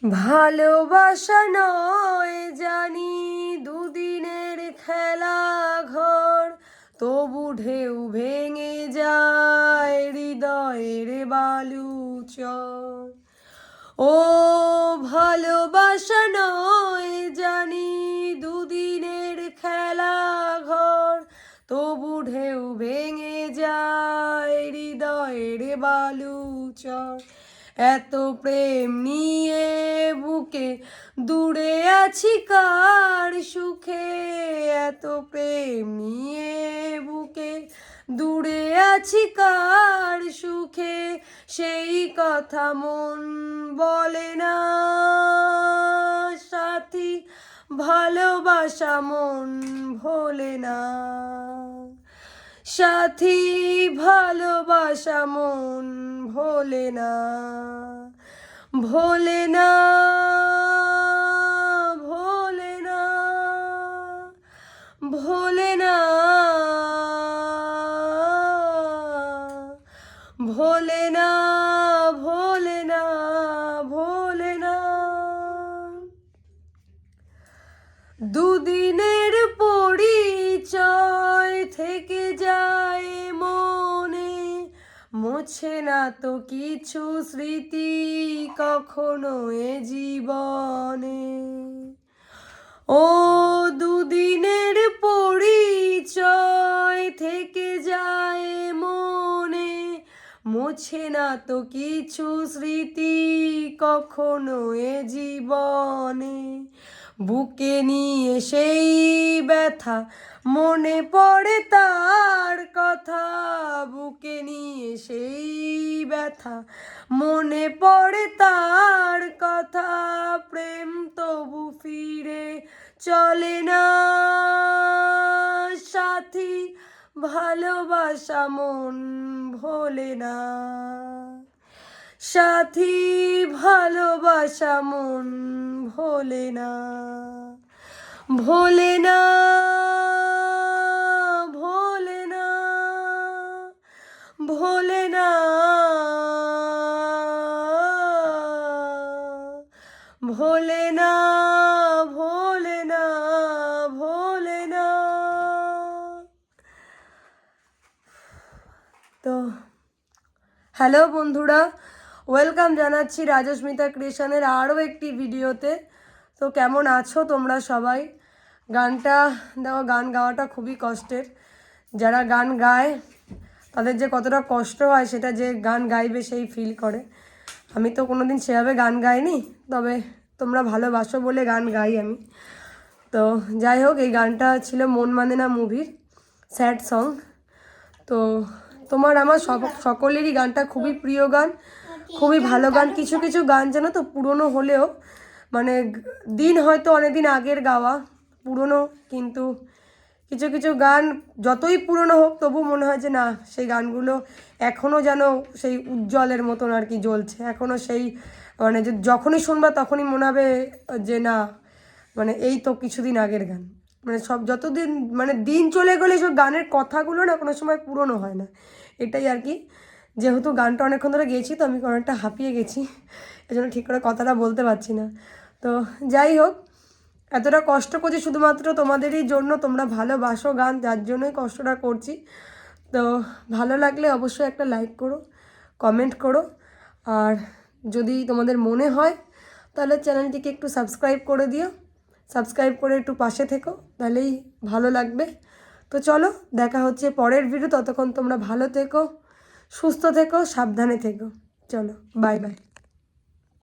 ভালোবাসা নয় জানি দুদিনের খেলা ঘর, তবু ঢেউ ভেঙে যায় হৃদয়ের বালুচর। ও ভালোবাসা নয় জানি দুদিনের খেলা ঘর, তবু ঢেউ ভেঙে যায় হৃদয়ের বালুচর। এত প্রেম নিয়ে বুকে দূরে আছি কার সুখে, এত প্রেম নিয়ে বুকে দূরে আছি কার সুখে, সেই কথা মন বলে না সাথী, ভালোবাসা মন ভোলে না সাথী, ভালোবাসা মন ভোলে না, ভোলে না, ভোলে না, ভোলে না, ভোলে না, ভোলে না, ভোলে না। দুদিনের পরিচয় থেকে যায় মনে, মোছে না তো কিছু স্মৃতি কখনো এ জীবনে। ও দুদিনের পরিচয় থেকে যায় মনে, মোছে না তো কিছু স্মৃতি কখনো এ জীবনে। বুকে নিয়ে সেই ব্যথা মনে পড়ে তার কথা, বুকে নিয়ে সেই ব্যথা মনে পড়ে তার কথা। প্রেম তবু ফিরে চলে না সাথী, ভালোবাসা মন ভোলে না সাথী, ভালোবাসা মন ভোলে না, ভোলে না, ভোলে না, ভোলে না, ভোলে না, ভোলে না, ভোলে না। তো হ্যালো বন্ধুরা, ওয়েলকাম জানাচ্ছি রাজস্মিতা ক্রিয়েশনের আরও একটি ভিডিওতে। তো কেমন আছো তোমরা সবাই? গানটা দেখো, গান গাওয়াটা খুবই কষ্টের। যারা গান গায় তাদের যে কতটা কষ্ট হয় সেটা যে গান গাইবে সেই ফিল করে। আমি তো কোনো দিন সেভাবে গান গাইনি, তবে তোমরা ভালোবাসো বলে গান গাই আমি। তো যাই হোক, এই গানটা ছিল মন মানে না মুভির স্যাড সং। তো তোমার আমার সকলেরই গানটা খুবই প্রিয় গান, খুবই ভালো গান। কিছু কিছু গান জানো তো পুরনো হলেও, মানে দিন হয়তো অনেকদিন আগের গাওয়া পুরনো, কিন্তু কিছু কিছু গান যতই পুরনো হোক তবু মনে হয় যে না, সেই গানগুলো এখনও যেন সেই উজ্জ্বলের মতন আর কি জ্বলছে এখনও। সেই মানে যখনই শুনবা তখনই মনে হবে যে না, মানে এই তো কিছুদিন আগের গান। মানে সব যতদিন মানে দিন চলে গেলে সব গানের কথাগুলো না কোনো সময় পুরনো হয় না, এটাই আর কি। যেহেতু গানটা অনেকক্ষণ ধরে গেয়েছি তো আমি অনেকটা হাঁপিয়ে গেছি, এজন্য ঠিক করে কথাটা বলতে পারছি না। তো যাই হোক, এতটা কষ্ট করছি শুধুমাত্র তোমাদেরই জন্য, তোমরা ভালোবাসো গান, যার জন্যই কষ্টটা করছি। তো ভালো লাগলে অবশ্যই একটা লাইক করো, কমেন্ট করো, আর যদি তোমাদের মনে হয় তাহলে চ্যানেলটিকে একটু সাবস্ক্রাইব করে দিও। সাবস্ক্রাইব করে একটু পাশে থেকো, তাহলেই ভালো লাগবে। তো চলো, দেখা হচ্ছে পরের ভিডিও। ততক্ষণ তোমরা ভালো থেকো, সুস্থ থেকো, সাবধানে থেকো। চলো, বাই বাই।